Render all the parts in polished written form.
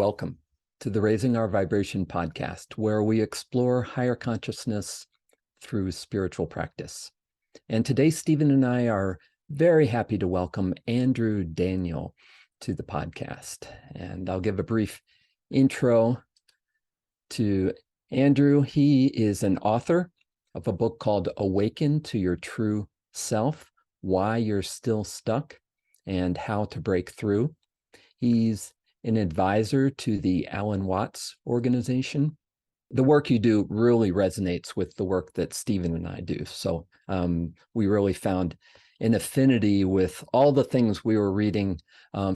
Welcome to the Raising Our Vibration podcast, where we explore higher consciousness through spiritual practice. And today, Stephen and I are very happy to welcome Andrew Daniel to the podcast. And I'll give a brief intro to Andrew. He is an author of a book called Awaken to Your True Self, Why You're Still Stuck and How to Break Through. He's an advisor to the Alan Watts organization. The work you do really resonates with the work that Stephen and I do. So we really found an affinity with all the things we were reading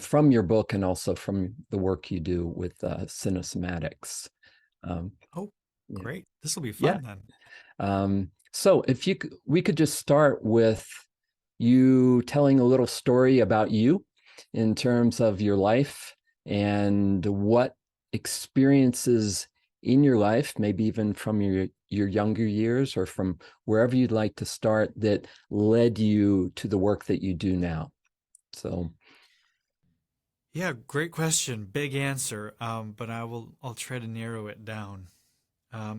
from your book and also from the work you do with Cinesomatics. Great. This will be fun then. So if we could just start with you telling a little story about you in terms of your life and what experiences in your life, maybe even from your younger years or from wherever you'd like to start, that led you to the work that you do now. So, yeah, great question. Big answer. But I'll try to narrow it down.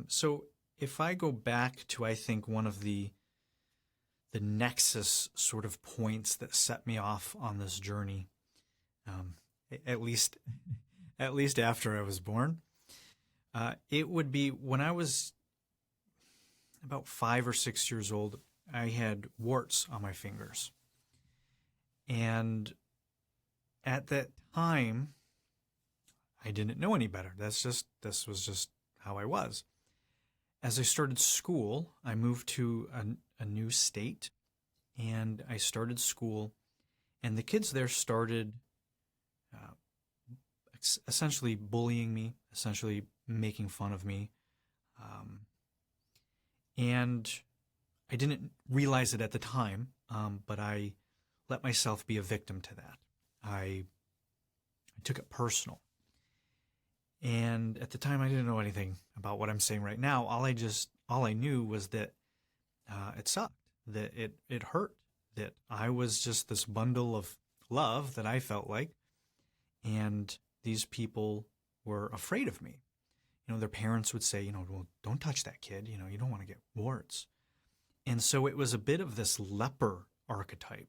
So if I go back to, I think, one of the nexus sort of points that set me off on this journey, at least after I was born, it would be when I was about 5 or 6 years old. I had warts on my fingers, and at that time, I didn't know any better. This was just how I was. As I started school, I moved to a new state, and I started school, and the kids there started essentially bullying me, essentially making fun of me. And I didn't realize it at the time, but I let myself be a victim to that. I took it personal. And at the time, I didn't know anything about what I'm saying right now. All I knew was that it sucked, that it hurt, that I was just this bundle of love that I felt like, and these people were afraid of me. Their parents would say, well, don't touch that kid. You don't want to get warts. And so it was a bit of this leper archetype,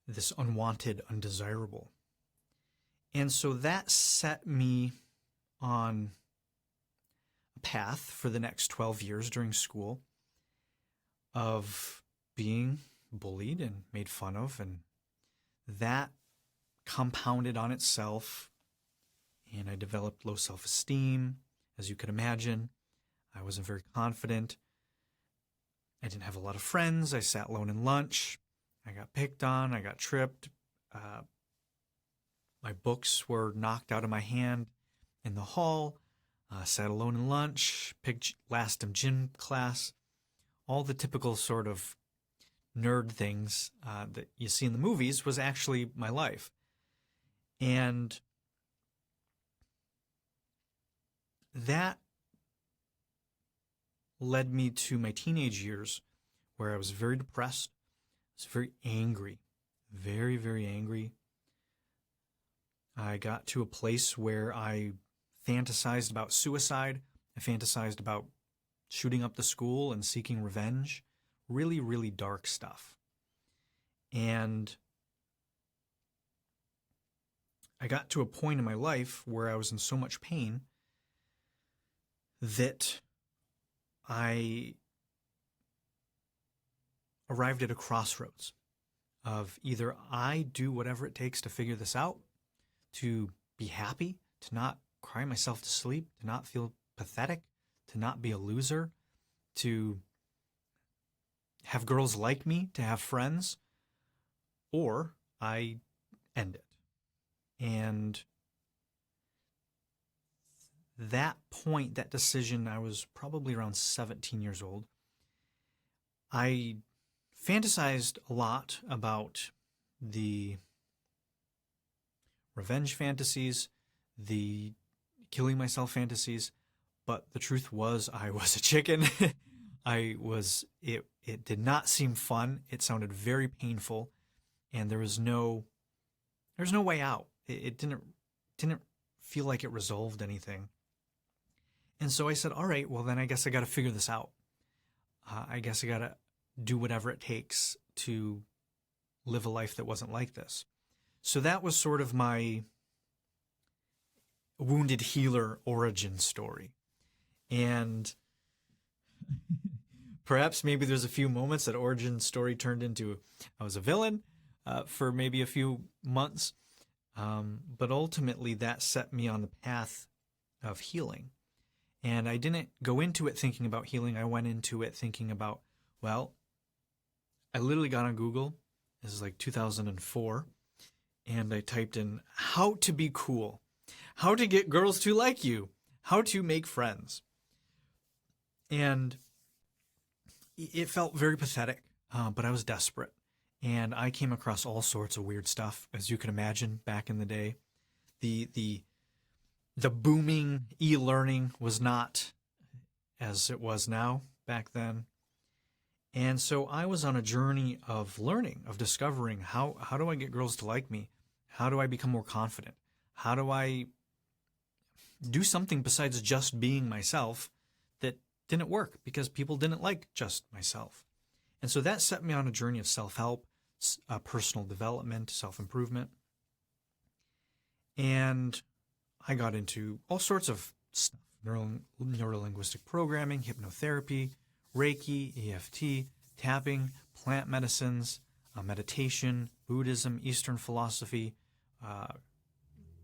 this unwanted, undesirable. And so that set me on a path for the next 12 years during school of being bullied and made fun of, and that compounded on itself, and I developed low self-esteem, as you could imagine. I wasn't very confident. I didn't have a lot of friends. I sat alone in lunch. I got picked on. I got tripped. My books were knocked out of my hand in the hall. Sat alone in lunch. Picked last of gym class. All the typical sort of nerd things that you see in the movies was actually my life. And that led me to my teenage years, where I was very depressed. I was very angry, very, very angry. I got to a place where I fantasized about suicide. I fantasized about shooting up the school and seeking revenge. Really, really dark stuff. And I got to a point in my life where I was in so much pain that I arrived at a crossroads of either I do whatever it takes to figure this out, to be happy, to not cry myself to sleep, to not feel pathetic, to not be a loser, to have girls like me, to have friends, or I end it. And that point, that decision, I was probably around 17 years old. I fantasized a lot about the revenge fantasies, the killing myself fantasies, but the truth was I was a chicken. It did not seem fun. It sounded very painful, and there's no way out. It didn't didn't feel like it resolved anything. And so I said, all right, well, then I guess I got to figure this out. I guess I got to do whatever it takes to live a life that wasn't like this. So that was sort of my wounded healer origin story. And perhaps maybe there's a few moments that origin story turned into I was a villain for maybe a few months. But ultimately that set me on the path of healing. And I didn't go into it thinking about healing. I went into it thinking about, well, I literally got on Google. This is like 2004. And I typed in how to be cool, how to get girls to like you, how to make friends. And it felt very pathetic, but I was desperate. And I came across all sorts of weird stuff, as you can imagine, back in the day. The booming e-learning was not as it was now back then. And so I was on a journey of learning, of discovering how do I get girls to like me? How do I become more confident? How do I do something besides just being myself that didn't work because people didn't like just myself? And so that set me on a journey of self-help, personal development, self-improvement. And I got into all sorts of stuff, neuro-linguistic programming, hypnotherapy, Reiki, EFT, tapping, plant medicines, meditation, Buddhism, Eastern philosophy,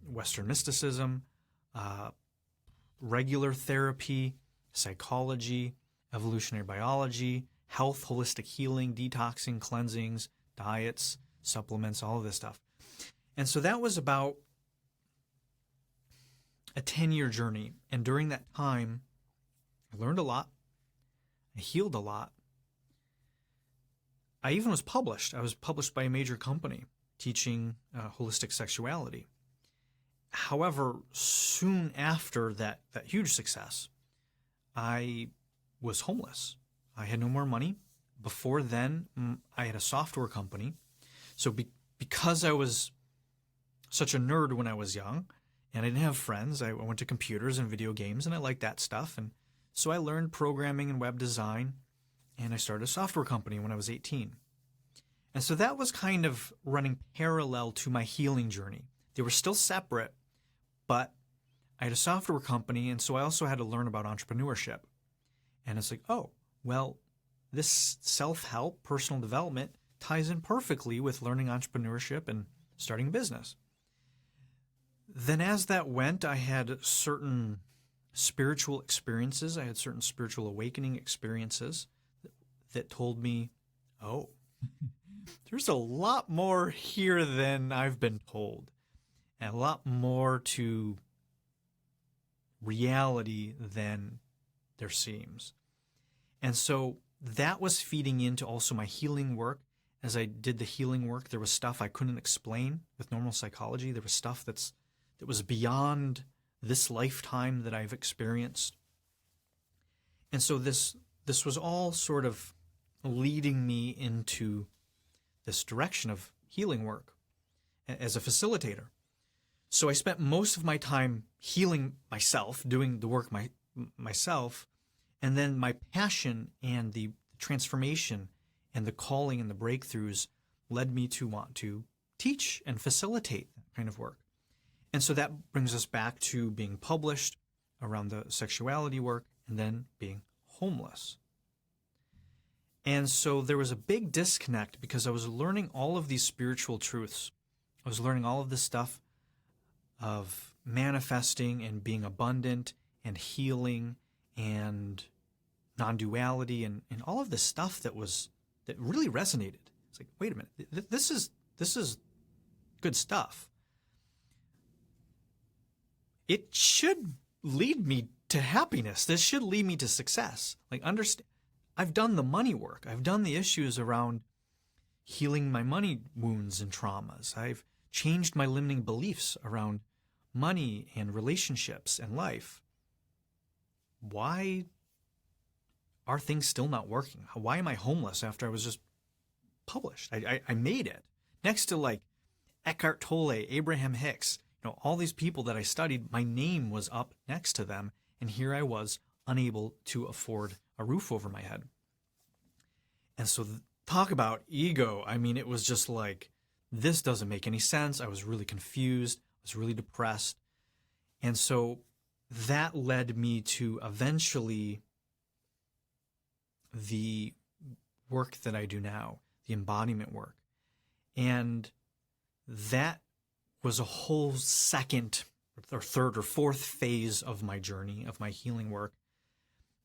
Western mysticism, regular therapy, psychology, evolutionary biology, health, holistic healing, detoxing, cleansings, diets, supplements, all of this stuff. And so that was about a 10-year journey. And during that time, I learned a lot. I healed a lot. I even was published. I was published by a major company teaching holistic sexuality. However, soon after that huge success, I was homeless. I had no more money. Before then, I had a software company. So because I was such a nerd when I was young, and I didn't have friends, I went to computers and video games, and I liked that stuff. And so I learned programming and web design, and I started a software company when I was 18. And so that was kind of running parallel to my healing journey. They were still separate, but I had a software company, and so I also had to learn about entrepreneurship. And it's like, oh, well, this self-help, personal development ties in perfectly with learning entrepreneurship and starting a business. Then as that went, I had certain spiritual experiences. I had certain spiritual awakening experiences that told me, oh, there's a lot more here than I've been told, and a lot more to reality than there seems. And so that was feeding into also my healing work. As I did the healing work, there was stuff I couldn't explain with normal psychology. There was stuff that was beyond this lifetime that I've experienced. And so this was all sort of leading me into this direction of healing work as a facilitator. So I spent most of my time healing myself, doing the work myself, and then my passion and the transformation and the calling and the breakthroughs led me to want to teach and facilitate that kind of work. And so that brings us back to being published around the sexuality work and then being homeless. And so there was a big disconnect because I was learning all of these spiritual truths. I was learning all of this stuff of manifesting and being abundant and healing and non-duality and all of this stuff that really resonated. It's like, wait a minute, this is good stuff. It should lead me to happiness. This should lead me to success. Like, understand, I've done the money work. I've done the issues around healing my money wounds and traumas. I've changed my limiting beliefs around money and relationships and life. Why are things still not working? Why am I homeless after I was just published? I made it. Next to like Eckhart Tolle, Abraham Hicks, all these people that I studied, my name was up next to them. And here I was, unable to afford a roof over my head. And so talk about ego. I mean, it was just like, this doesn't make any sense. I was really confused. I was really depressed. And so that led me to eventually the work that I do now, the embodiment work. And that was a whole second or third or fourth phase of my journey, of my healing work,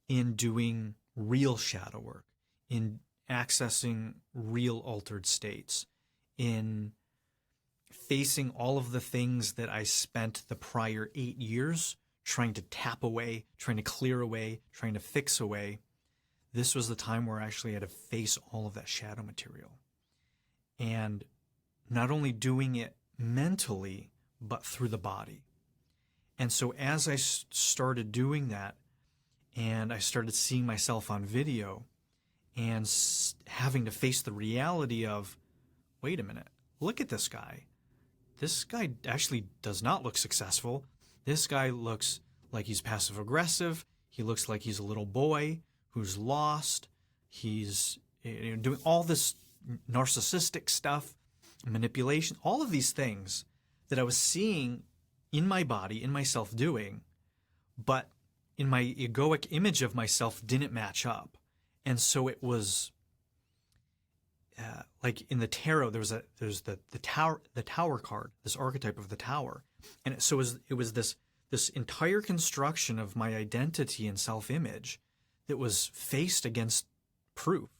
in doing real shadow work, in accessing real altered states, in facing all of the things that I spent the prior 8 years trying to tap away, trying to clear away, trying to fix away. This was the time where I actually had to face all of that shadow material. And not only doing it mentally, but through the body. And so as I started doing that, and I started seeing myself on video and having to face the reality of, wait a minute, look at this guy. This guy actually does not look successful. This guy looks like he's passive aggressive. He looks like he's a little boy who's lost. He's doing all this narcissistic stuff, manipulation, all of these things that I was seeing in my body, in myself doing, but in my egoic image of myself didn't match up. And so it was like in the tarot, there's the tower card, this archetype of the tower. And so it was this entire construction of my identity and self-image that was faced against proof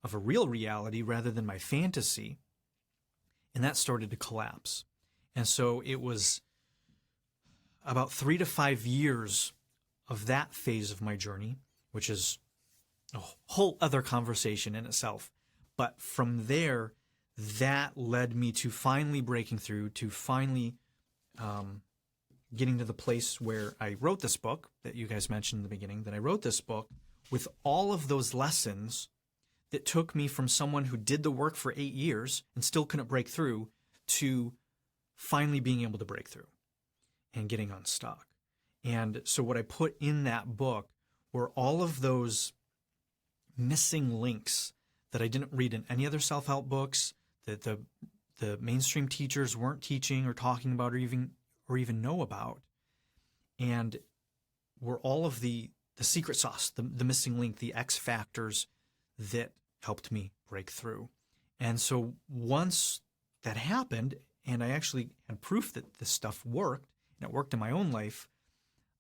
of a real reality rather than my fantasy. And that started to collapse. And so it was about 3 to 5 years of that phase of my journey, which is a whole other conversation in itself. But from there, that led me to finally breaking through, to finally getting to the place where I wrote this book that you guys mentioned in the beginning, that I wrote this book with all of those lessons that took me from someone who did the work for 8 years and still couldn't break through to finally being able to break through and getting unstuck. And so what I put in that book were all of those missing links that I didn't read in any other self-help books, that the mainstream teachers weren't teaching or talking about or even know about, and were all of the secret sauce, the missing link, the X factors that helped me break through. And so once that happened, and I actually had proof that this stuff worked, and it worked in my own life,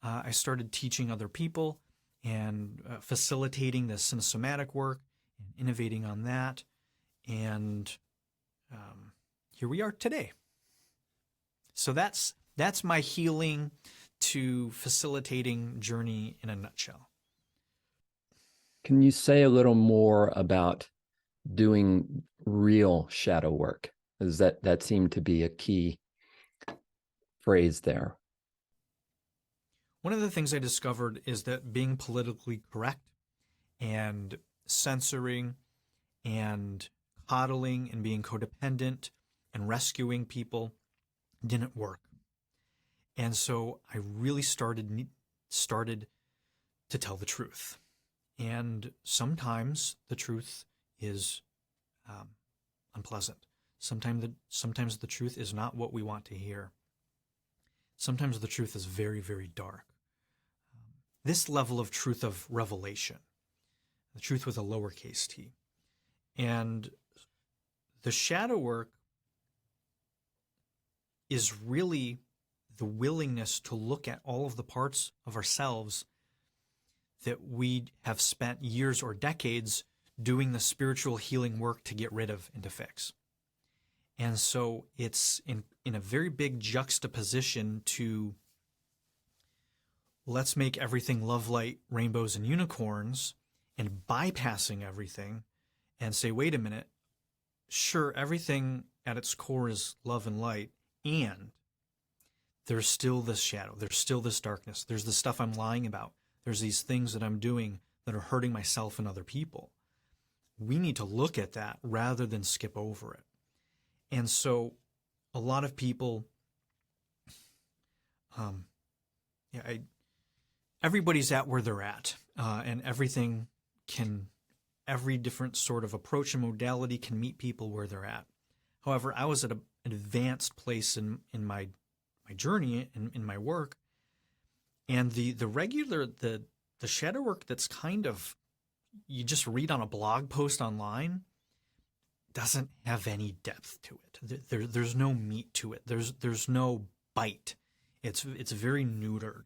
I started teaching other people and facilitating the cinesomatic work and innovating on that. And here we are today. So that's my healing to facilitating journey in a nutshell. Can you say a little more about doing real shadow work? Because that seemed to be a key phrase there. One of the things I discovered is that being politically correct and censoring and coddling and being codependent and rescuing people didn't work. And so I really started to tell the truth. And sometimes the truth is unpleasant. Sometimes the truth is not what we want to hear. Sometimes the truth is very, very dark. This level of truth of revelation, the truth with a lowercase t. And the shadow work is really the willingness to look at all of the parts of ourselves that we have spent years or decades doing the spiritual healing work to get rid of and to fix. And so it's in a very big juxtaposition to let's make everything love, light, rainbows, and unicorns, and bypassing everything and say, wait a minute, sure, everything at its core is love and light, and there's still this shadow, there's still this darkness, there's the stuff I'm lying about, there's these things that I'm doing that are hurting myself and other people. We need to look at that rather than skip over it. And so a lot of people Yeah, everybody's at where they're at, and every different sort of approach and modality can meet people where they're at. However, I was at an advanced place in my journey, in my work, and the shadow work that's kind of, you just read on a blog post online, doesn't have any depth to it. There's no meat to it. There's no bite. It's very neutered.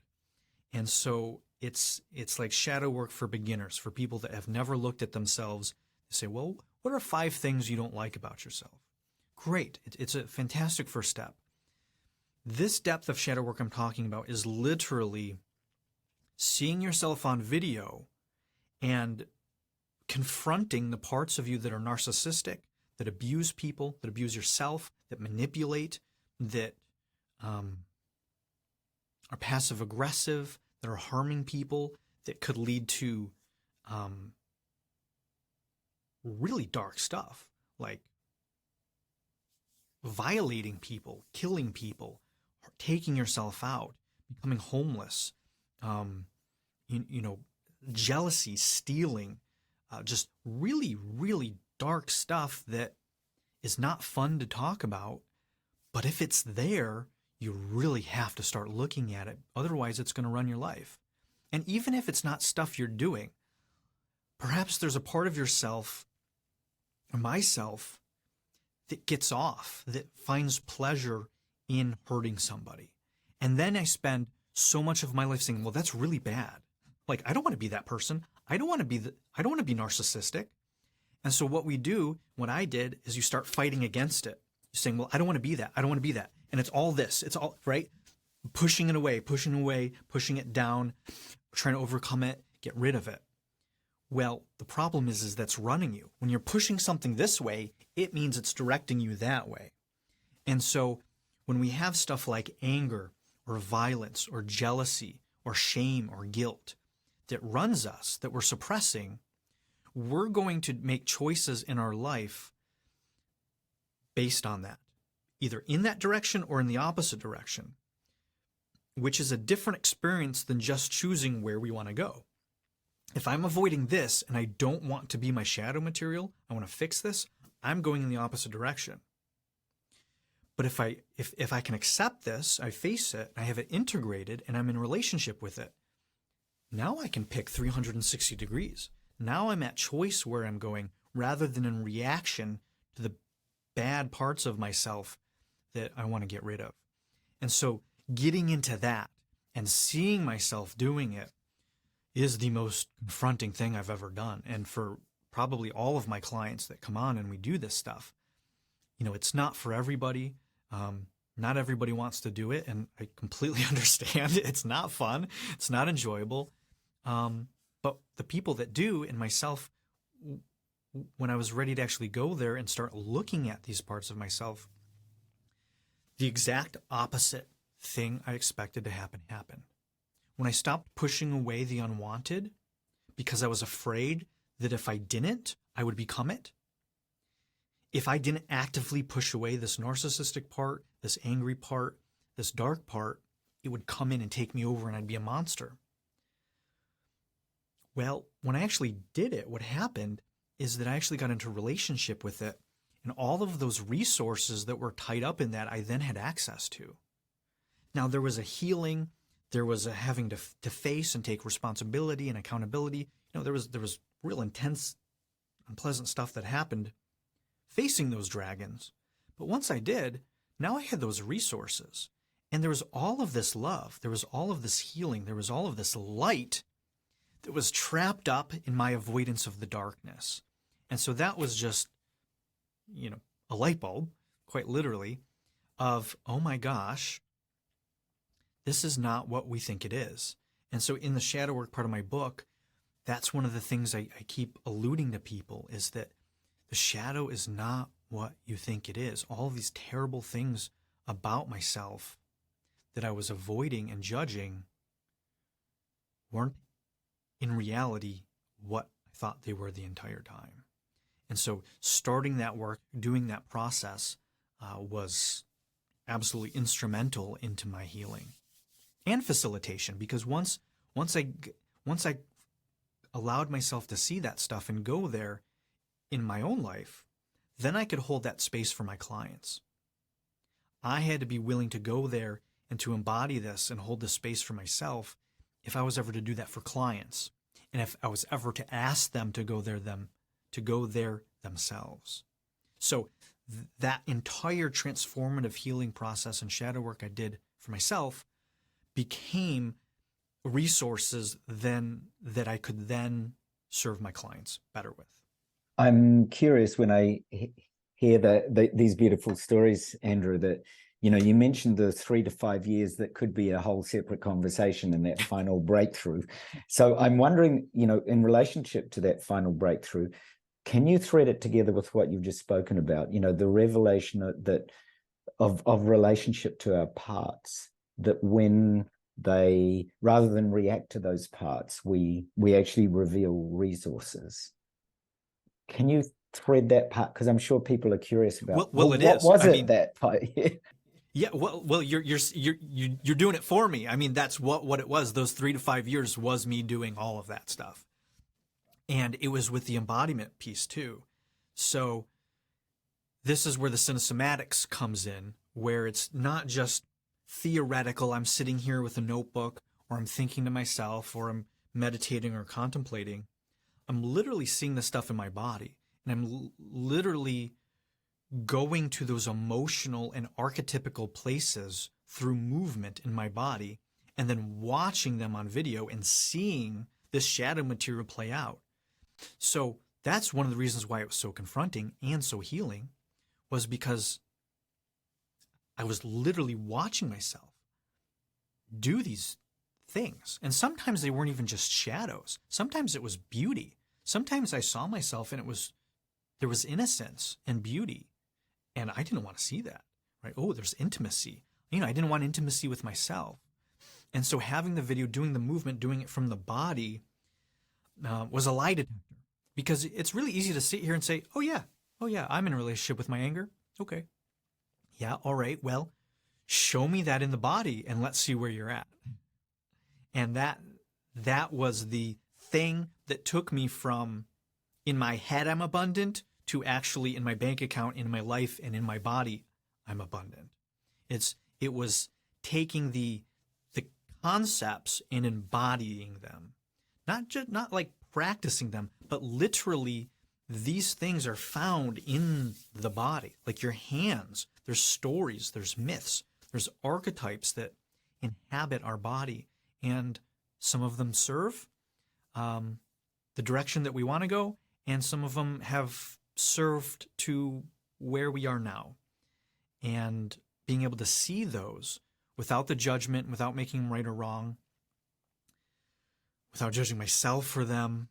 And so it's like shadow work for beginners, for people that have never looked at themselves. They say, well, what are 5 things you don't like about yourself? Great. It's a fantastic first step. This depth of shadow work I'm talking about is literally seeing yourself on video and confronting the parts of you that are narcissistic, that abuse people, that abuse yourself, that manipulate, that are passive aggressive, that are harming people, that could lead to really dark stuff, like violating people, killing people, taking yourself out, becoming homeless, jealousy, stealing, just really, really dark stuff that is not fun to talk about. But if it's there, you really have to start looking at it. Otherwise, it's going to run your life. And even if it's not stuff you're doing, perhaps there's a part of yourself, or myself, that gets off, that finds pleasure in hurting somebody. And then I spend so much of my life saying, well, that's really bad. Like, I don't want to be that person. I don't want to be narcissistic. And so what I did is you start fighting against it. You're saying, well, I don't want to be that. I don't want to be that. And it's all this. It's all, right? Pushing it away, pushing it down, trying to overcome it, get rid of it. Well, the problem is that's running you. When you're pushing something this way, it means it's directing you that way. And so when we have stuff like anger or violence or jealousy or shame or guilt that runs us, that we're suppressing, we're going to make choices in our life based on that, either in that direction or in the opposite direction, which is a different experience than just choosing where we want to go. If I'm avoiding this and I don't want to be my shadow material, I want to fix this, I'm going in the opposite direction. But if I can accept this, I face it, I have it integrated, and I'm in relationship with it, now I can pick 360 degrees. Now I'm at choice where I'm going, rather than in reaction to the bad parts of myself that I want to get rid of. And so getting into that and seeing myself doing it is the most confronting thing I've ever done. And for probably all of my clients that come on and we do this stuff, it's not for everybody. Not everybody wants to do it, and I completely understand. It's not fun. It's not enjoyable. But the people that do, and myself, when I was ready to actually go there and start looking at these parts of myself, the exact opposite thing I expected to happen happened. When I stopped pushing away the unwanted because I was afraid that if I didn't, I would become it. If I didn't actively push away this narcissistic part, this angry part, this dark part, it would come in and take me over and I'd be a monster. Well, when I actually did it, what happened is that I actually got into a relationship with it, and all of those resources that were tied up in that I then had access to. Now, there was a healing, there was a having to face and take responsibility and accountability. There was real intense, unpleasant stuff that happened facing those dragons. But once I did, now I had those resources. And there was all of this love. There was all of this healing. There was all of this light that was trapped up in my avoidance of the darkness. And so that was just, a light bulb, quite literally, of, oh my gosh, this is not what we think it is. And so in the shadow work part of my book, that's one of the things I keep alluding to people, is that the shadow is not what you think it is. All these terrible things about myself that I was avoiding and judging weren't in reality what I thought they were the entire time. And so starting that work, doing that process was absolutely instrumental into my healing. and facilitation, because once I allowed myself to see that stuff and go there in my own life, then I could hold that space for my clients. I had to be willing to go there and to embody this and hold this space for myself if I was ever to do that for clients, and if I was ever to ask them to go there themselves. So that entire transformative healing process and shadow work I did for myself became resources then that I could then serve my clients better with. I'm curious when I hear these beautiful stories, Andrew, that, you know, you mentioned the 3 to 5 years that could be a whole separate conversation and that final breakthrough. So I'm wondering, you know, in relationship to that final breakthrough, can you thread it together with what you've just spoken about? You know, the revelation of relationship to our parts, that when they, rather than react to those parts, we actually reveal resources. Can you thread that part? Because I'm sure people are curious about. Well, it is. Was it that part? Yeah. Well, you're doing it for me. I mean, that's what it was. Those 3 to 5 years was me doing all of that stuff, and it was with the embodiment piece too. So this is where the Cinesomatics comes in, where it's not just theoretical. I'm sitting here with a notebook, or I'm thinking to myself, or I'm meditating or contemplating. I'm literally seeing the stuff in my body, and I'm literally going to those emotional and archetypical places through movement in my body, and then watching them on video and seeing this shadow material play out. So that's one of the reasons why it was so confronting and so healing, was because I was literally watching myself do these things. And sometimes they weren't even just shadows. Sometimes it was beauty. Sometimes I saw myself and there was innocence and beauty. And I didn't want to see that, right? Oh, there's intimacy. You know, I didn't want intimacy with myself. And so having the video, doing the movement, doing it from the body was a lie detector. Because it's really easy to sit here and say, oh yeah, I'm in a relationship with my anger. Okay. Yeah, all right, well, show me that in the body and let's see where you're at. And that was the thing that took me from, in my head I'm abundant, to actually in my bank account, in my life, and in my body I'm abundant. It was taking the concepts and embodying them, not like practicing them, but literally these things are found in the body, like your hands. There's stories, there's myths, there's archetypes that inhabit our body, and some of them serve the direction that we want to go, and some of them have served to where we are now. And being able to see those without the judgment, without making them right or wrong, without judging myself for them,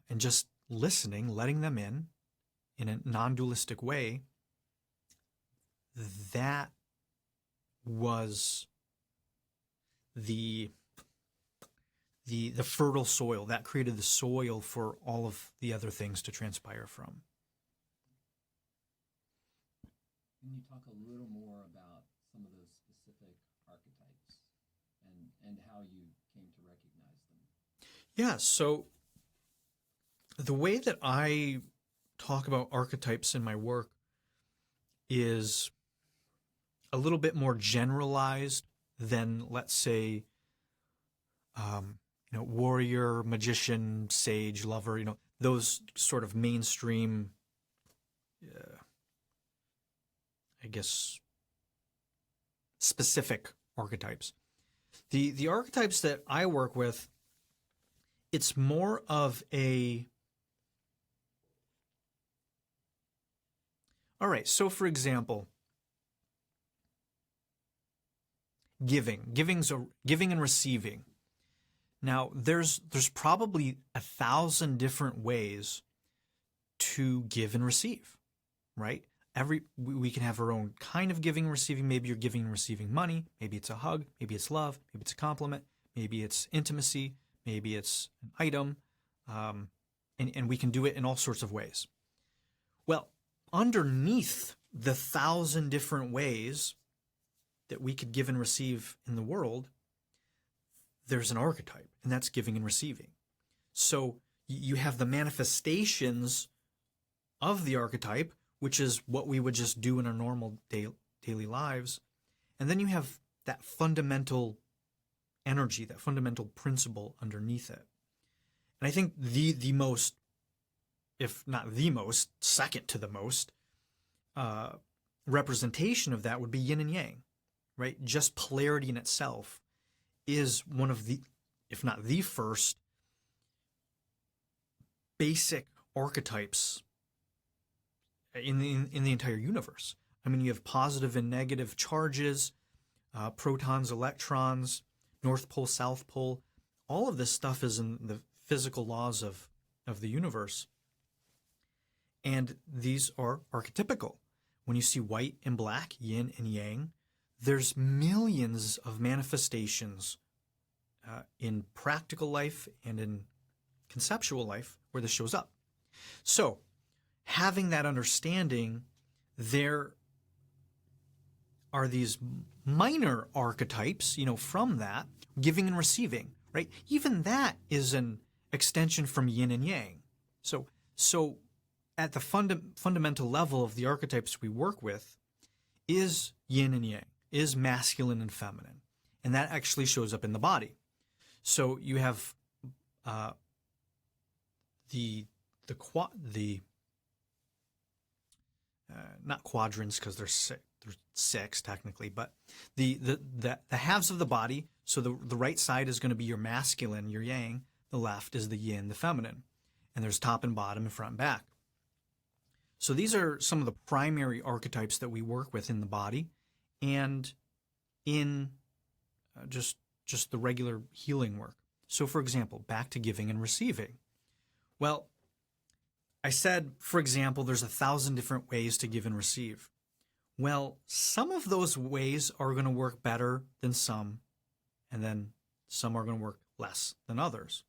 and just listening, letting them in a non-dualistic way, that was the fertile soil that created the soil for all of the other things to transpire from. Can you talk a little more about some of those specific archetypes and how you came to recognize them? Yeah, so the way that I talk about archetypes in my work is a little bit more generalized than, let's say, warrior, magician, sage, lover, those sort of mainstream, I guess, specific archetypes. The archetypes that I work with, it's more of a... All right, so for example, giving and receiving. Now, there's probably 1,000 different ways to give and receive, right? We can have our own kind of giving and receiving. Maybe you're giving and receiving money. Maybe it's a hug. Maybe it's love. Maybe it's a compliment. Maybe it's intimacy. Maybe it's an item. And we can do it in all sorts of ways. Well, underneath the 1,000 different ways that we could give and receive in the world, there's an archetype, and that's giving and receiving. So you have the manifestations of the archetype, which is what we would just do in our normal daily lives. And then you have that fundamental energy, that fundamental principle underneath it. And I think the most, if not the most, second to the most representation of that would be yin and yang, right? Just polarity in itself is one of the, if not the first, basic archetypes in the entire universe. I mean, you have positive and negative charges, protons, electrons, North Pole, South Pole. All of this stuff is in the physical laws of the universe. And these are archetypical. When you see white and black, yin and yang, there's millions of manifestations in practical life and in conceptual life where this shows up. So, having that understanding, there are these minor archetypes, from that, giving and receiving, right? Even that is an extension from yin and yang. So at the fundamental level of the archetypes we work with is yin and yang, is masculine and feminine. And that actually shows up in the body. So you have not quadrants, because they're six technically, but the halves of the body. So the right side is going to be your masculine, your yang. The left is the yin, the feminine. And there's top and bottom and front and back. So these are some of the primary archetypes that we work with in the body and in just the regular healing work. So for example, back to giving and receiving. Well, I said, for example, there's 1,000 different ways to give and receive. Well, some of those ways are going to work better than some, and then some are going to work less than others.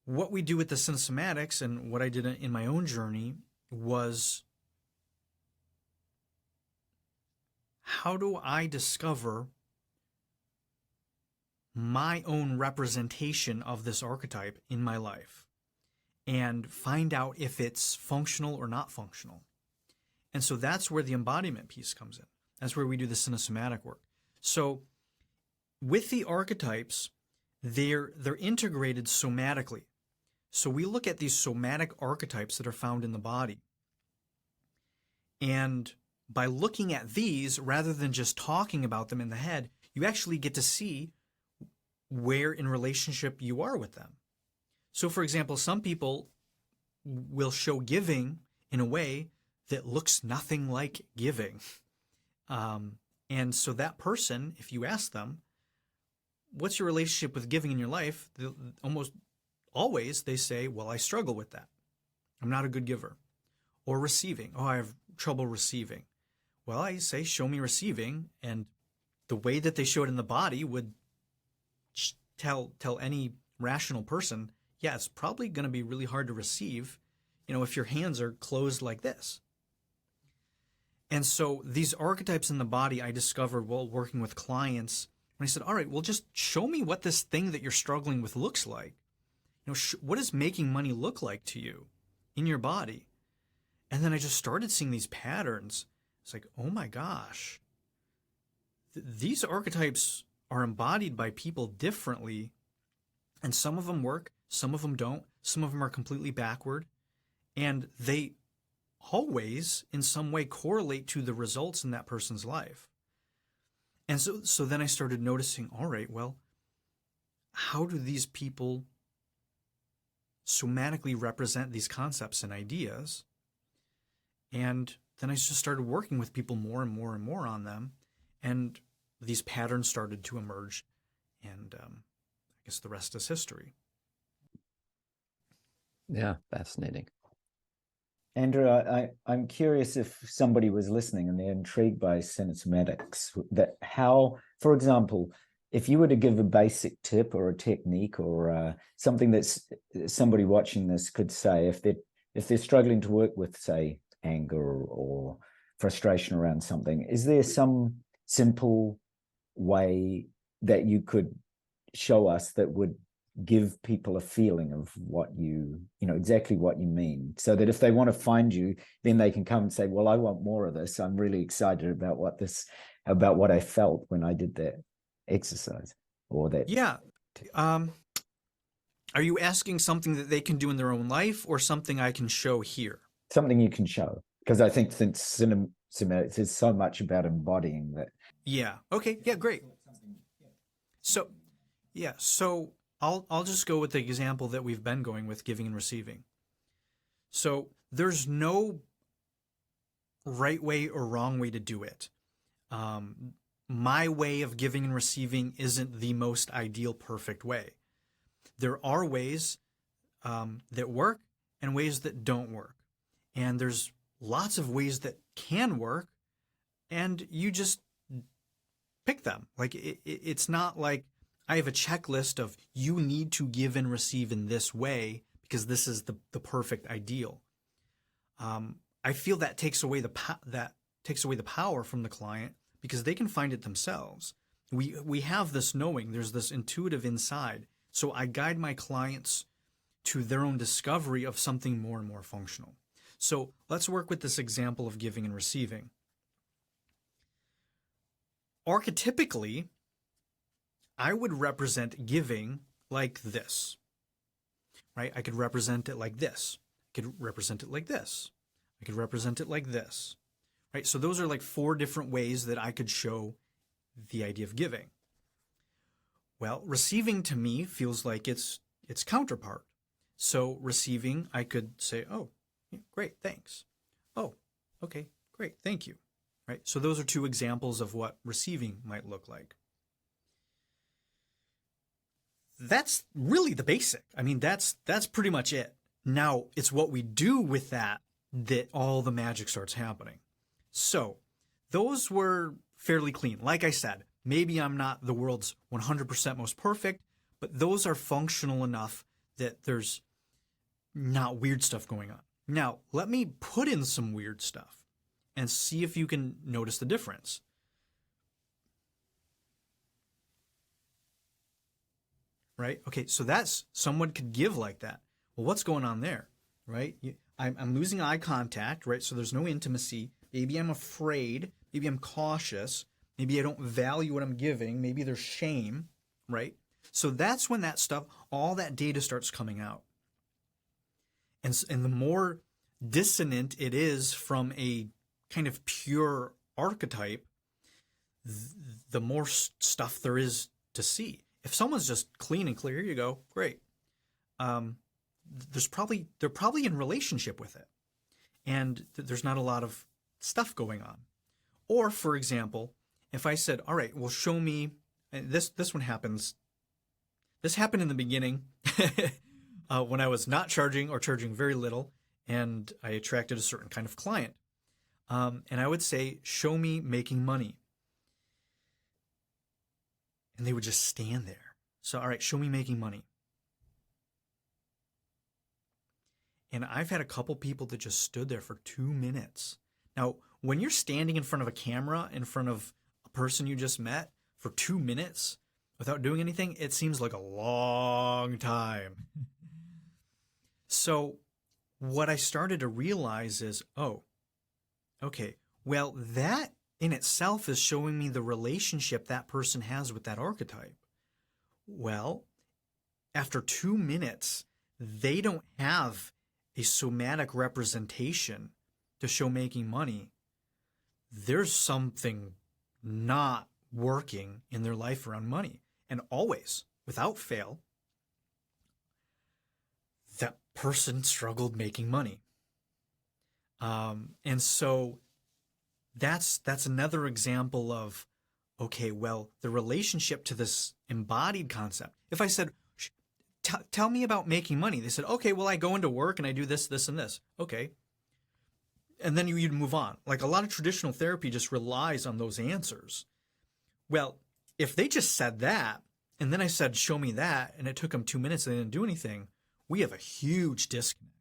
What we do with the Cinesomatics and what I did in my own journey was, how do I discover my own representation of this archetype in my life and find out if it's functional or not functional? And so that's where the embodiment piece comes in. That's where we do the cinesomatic work. So with the archetypes, they're integrated somatically. So we look at these somatic archetypes that are found in the body. And by looking at these, rather than just talking about them in the head, you actually get to see where in relationship you are with them. So for example, some people will show giving in a way that looks nothing like giving. And so that person, if you ask them, what's your relationship with giving in your life? Almost always they say, well, I struggle with that. I'm not a good giver. Or receiving. Oh, I have trouble receiving. Well, I say, show me receiving. And the way that they show it in the body would tell any rational person, yeah, it's probably going to be really hard to receive, if your hands are closed like this. And so these archetypes in the body I discovered while working with clients, when I said, all right, well, just show me what this thing that you're struggling with looks like. What does making money look like to you in your body? And then I just started seeing these patterns. It's like, oh my gosh, these archetypes are embodied by people differently. And some of them work, some of them don't. Some of them are completely backward. And they always, in some way, correlate to the results in that person's life. And so then I started noticing, all right, well, how do these people somatically represent these concepts and ideas? And then I just started working with people more and more and more on them. And these patterns started to emerge. And I guess the rest is history. Yeah, fascinating. Andrew, I'm curious if somebody was listening and they're intrigued by cinesomatics, that how, for example, if you were to give a basic tip or a technique or something that's somebody watching this could say, if they're struggling to work with, say, anger or frustration around something, is there some simple way that you could show us that would give people a feeling of what you know, exactly what you mean, so that if they want to find you, then they can come and say, well, I want more of this. I'm really excited about what I felt when I did that exercise or that. Yeah. Are you asking something that they can do in their own life or something I can show here? Something you can show, because I think since cinematics is so much about embodying that. Yeah. Okay. Yeah, great. So, yeah, so I'll just go with the example that we've been going with, giving and receiving. So there's no right way or wrong way to do it. My way of giving and receiving isn't the most ideal, perfect way. There are ways that work and ways that don't work. And there's lots of ways that can work, and you just pick them. Like it's not like I have a checklist of you need to give and receive in this way because this is the perfect ideal. I feel that takes away the power from the client, because they can find it themselves. We have this knowing, there's this intuitive inside. So I guide my clients to their own discovery of something more and more functional. So let's work with this example of giving and receiving. Archetypically, I would represent giving like this, right? I could represent it like this. I could represent it like this. I could represent it like this, right? So those are like 4 different ways that I could show the idea of giving. Well, receiving to me feels like its counterpart. So receiving, I could say, oh, great, thanks. Oh, okay, great, thank you. Right? So those are 2 examples of what receiving might look like. That's really the basic. I mean, that's pretty much it. Now, it's what we do with that all the magic starts happening. So those were fairly clean. Like I said, maybe I'm not the world's 100% most perfect, but those are functional enough that there's not weird stuff going on. Now, let me put in some weird stuff and see if you can notice the difference. Right? Okay, so that's, someone could give like that. Well, what's going on there? Right? I'm losing eye contact, right? So there's no intimacy. Maybe I'm afraid. Maybe I'm cautious. Maybe I don't value what I'm giving. Maybe there's shame, right? So that's when that stuff, all that data starts coming out. And the more dissonant it is from a kind of pure archetype, the more stuff there is to see. If someone's just clean and clear, here you go, great. They're probably in relationship with it, and there's not a lot of stuff going on. Or, for example, if I said, all right, well, show me, and this one happens. This happened in the beginning when I was not charging or charging very little, and I attracted a certain kind of client. And I would say, show me making money. And they would just stand there. So, all right, show me making money. And I've had a couple people that just stood there for 2 minutes. Now, when you're standing in front of a camera, in front of a person you just met for 2 minutes without doing anything, it seems like a long time. So what I started to realize is, oh, okay, well, that in itself is showing me the relationship that person has with that archetype. Well, after 2 minutes, they don't have a somatic representation to show making money. There's something not working in their life around money. And always, without fail, that person struggled making money. And so that's another example of, okay, well, the relationship to this embodied concept. If I said, tell me about making money, they said, okay, well, I go into work and I do this, this, and this. Okay. And then you'd move on. Like a lot of traditional therapy just relies on those answers. Well, if they just said that, and then I said, show me that, and it took them 2 minutes and they didn't do anything, we have a huge disconnect.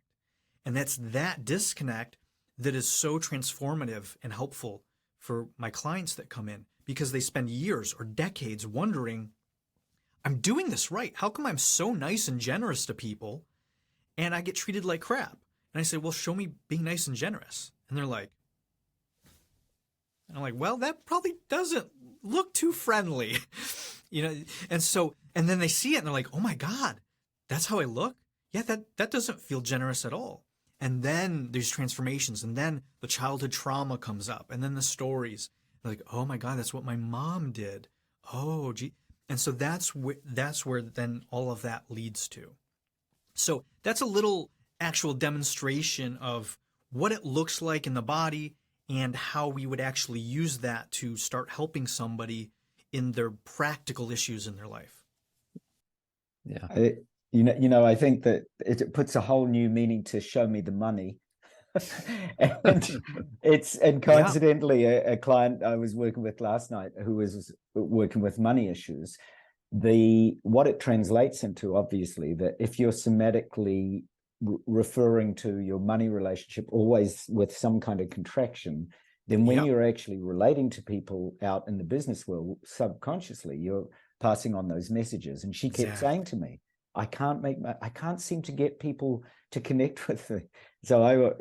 And that's that disconnect that is so transformative and helpful for my clients that come in, because they spend years or decades wondering, I'm doing this right. How come I'm so nice and generous to people and I get treated like crap? And I say, well, show me being nice and generous. And they're like, and I'm like, well, that probably doesn't look too friendly, and then they see it and they're like, oh my God, that's how I look? Yeah, that doesn't feel generous at all. And then there's transformations, and then the childhood trauma comes up, and then the stories. They're like, oh my God, that's what my mom did. Oh, gee. And so that's where then all of that leads to. So that's a little actual demonstration of what it looks like in the body and how we would actually use that to start helping somebody in their practical issues in their life. Yeah. I think that it puts a whole new meaning to show me the money. and coincidentally, a client I was working with last night who was working with money issues, what it translates into, obviously, that if you're somatically referring to your money relationship always with some kind of contraction, then when you're actually relating to people out in the business world, subconsciously you're passing on those messages. And she kept saying to me, I can't seem to get people to connect with me. So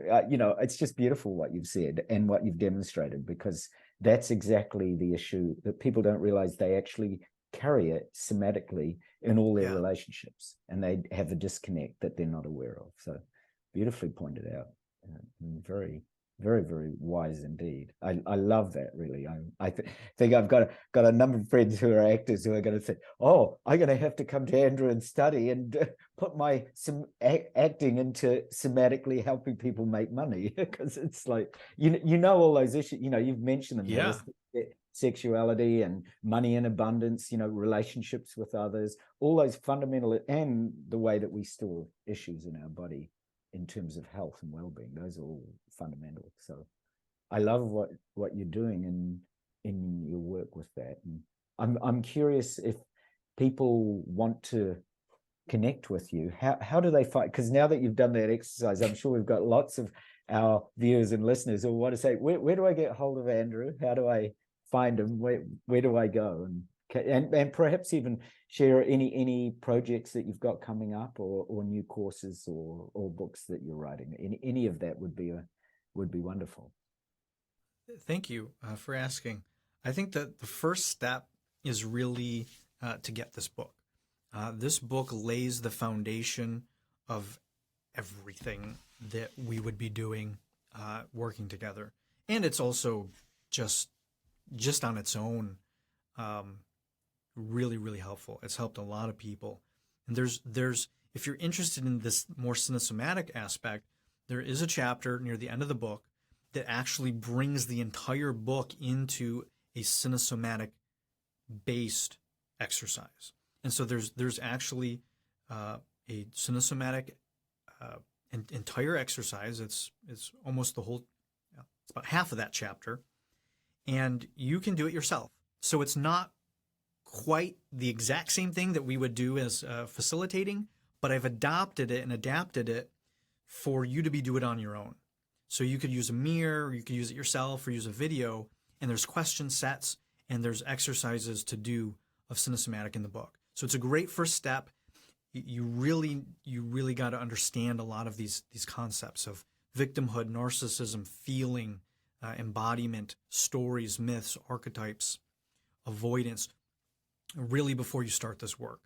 it's just beautiful what you've said and what you've demonstrated, because that's exactly the issue, that people don't realize they actually carry it somatically in all their relationships, and they have a disconnect that they're not aware of. So beautifully pointed out, and very, very, very wise indeed. I love that, really. I think I've got a number of friends who are actors who are going to say, oh, I'm going to have to come to Andrew and study and put my acting into somatically helping people make money, because it's like, all those issues, you've mentioned them. Yeah. Sexuality and money in abundance, relationships with others, all those fundamental, and the way that we store issues in our body in terms of health and well-being, those are all fundamental. So I love what you're doing in your work with that. And I'm curious, if people want to connect with you, how do they find, because now that you've done that exercise, I'm sure we've got lots of our viewers and listeners who want to say, where do I get hold of Andrew? How do I find him? Where do I go? And perhaps even share any projects that you've got coming up, or new courses or books that you're writing. Any of that would be wonderful. Thank you for asking. I think that the first step is really to get this book. This book lays the foundation of everything that we would be doing working together. And it's also just on its own, really, really helpful. It's helped a lot of people. And there's if you're interested in this more cinesomatic aspect, there is a chapter near the end of the book that actually brings the entire book into a cinesomatic based exercise. And so there's actually a cinesomatic entire exercise. It's almost the whole, it's about half of that chapter. And you can do it yourself. So it's not quite the exact same thing that we would do as facilitating, but I've adopted it and adapted it for you to do it on your own. So you could use a mirror, or you could use it yourself, or use a video, and there's question sets and there's exercises to do of Cinesomatic in the book. So it's a great first step. You really got to understand a lot of these concepts of victimhood, narcissism, feeling, embodiment, stories, myths, archetypes, avoidance, really before you start this work.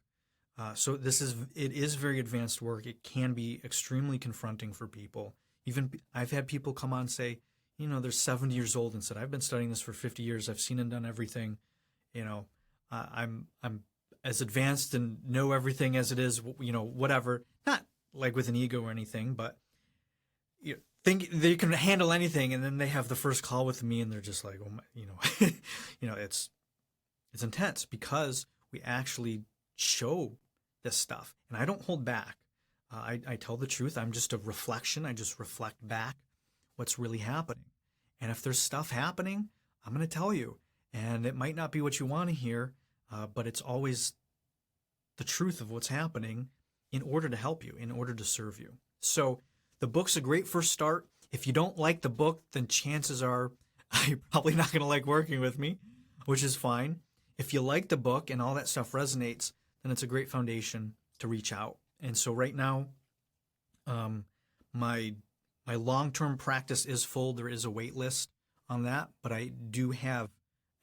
So it is very advanced work. It can be extremely confronting for people. Even I've had people come on and say, they're 70 years old and said, I've been studying this for 50 years. I've seen and done everything. I'm as advanced and know everything as it is, whatever. Not like with an ego or anything, but think they can handle anything, and then they have the first call with me and they're just like, oh my, it's intense, because we actually show this stuff, and I don't hold back. I tell the truth. I'm just a reflection. I just reflect back what's really happening. And if there's stuff happening, I'm going to tell you, and it might not be what you want to hear, but it's always the truth of what's happening in order to help you, in order to serve you. So the book's a great first start. If you don't like the book, then chances are you're probably not going to like working with me. which is fine. If you like the book and all that stuff resonates, then it's a great foundation to reach out. And so right now, my long-term practice is full. There is a wait list on that, but I do have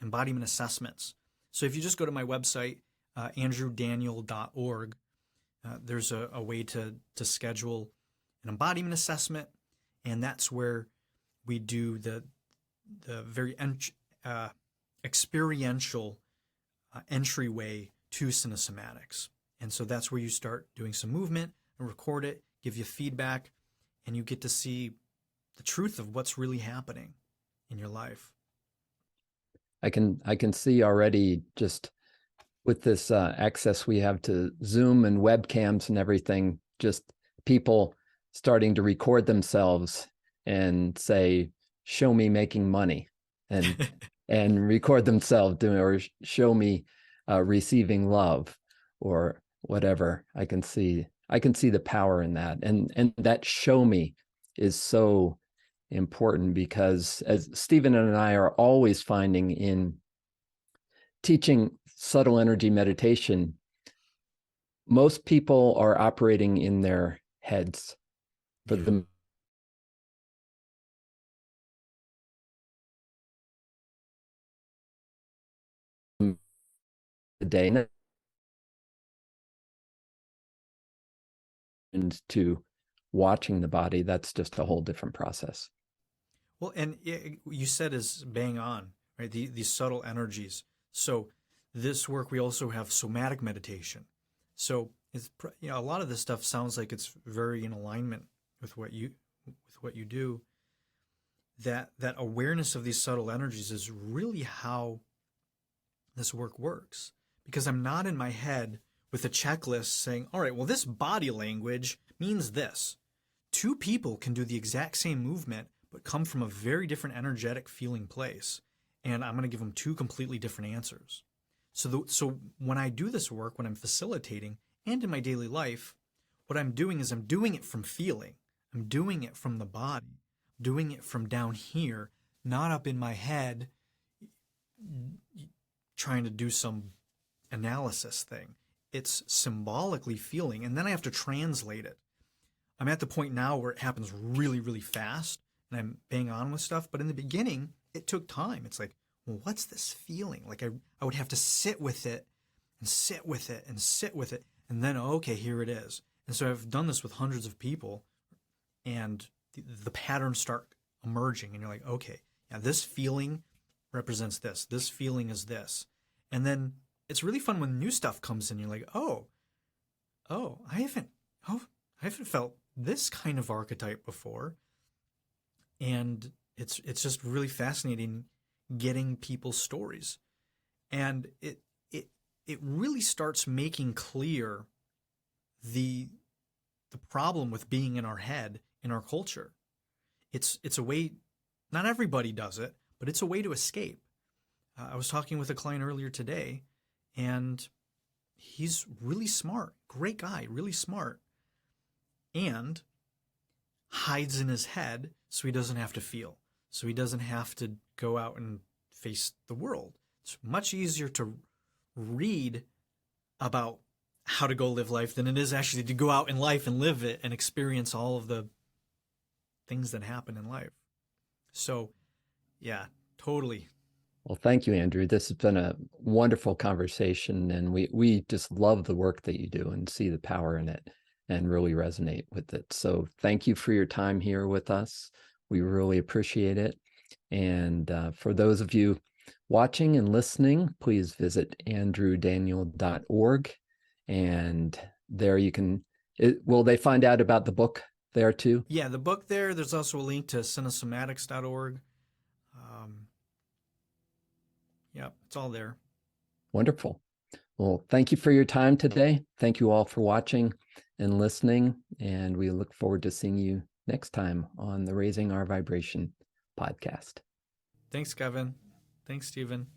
embodiment assessments. So if you just go to my website, andrewdaniel.org, there's a way to schedule an embodiment assessment, and that's where we do the very experiential entryway to Cinesomatics. And so that's where you start doing some movement and record it, give you feedback, and you get to see the truth of what's really happening in your life. I can see already, just with this access we have to Zoom and webcams and everything, just people starting to record themselves and say, show me making money, and record themselves doing, or show me receiving love, or whatever. I can see the power in that. And that show me is so important, because as Stephen and I are always finding in teaching subtle energy meditation, most people are operating in their heads for the day, and to watching the body, that's just a whole different process. Well, and you said is bang on, right? These subtle energies. So this work, we also have somatic meditation. So it's, a lot of this stuff sounds like it's very in alignment with what you do. That awareness of these subtle energies is really how this work works, because I'm not in my head with a checklist saying, all right, well, this body language means this. Two people can do the exact same movement, but come from a very different energetic feeling place. And I'm going to give them two completely different answers. So when I do this work, when I'm facilitating and in my daily life, what I'm doing is I'm doing it from feeling. I'm doing it from the body, doing it from down here, not up in my head, trying to do some analysis thing. It's symbolically feeling, and then I have to translate it. I'm at the point now where it happens really, really fast, and I'm bang on with stuff. But in the beginning, it took time. It's like, well, what's this feeling? Like I would have to sit with it and sit with it and sit with it. And then, okay, here it is. And so I've done this with hundreds of people, and the patterns start emerging. And you're like, okay, yeah, this feeling represents this. This feeling is this. And then it's really fun when new stuff comes in. You're like, oh, I haven't felt this kind of archetype before. And it's just really fascinating getting people's stories. And it really starts making clear the problem with being in our head in our culture. It's a way, not everybody does it, but it's a way to escape. I was talking with a client earlier today, and he's really smart, great guy, really smart, and hides in his head so he doesn't have to feel, so he doesn't have to go out and face the world. It's much easier to read about how to go live life than it is actually to go out in life and live it and experience all of the things that happen in life. So, yeah, totally. Well, thank you, Andrew. This has been a wonderful conversation, and we just love the work that you do and see the power in it and really resonate with it. So thank you for your time here with us. We really appreciate it. And for those of you watching and listening, please visit andrewdaniel.org. And there you can, will they find out about the book there too? Yeah, the book there. There's also a link to cinesomatics.org. Yeah, it's all there. Wonderful. Well, thank you for your time today. Thank you all for watching and listening. And we look forward to seeing you next time on the Raising Our Vibration podcast. Thanks, Kevin. Thanks, Stephen.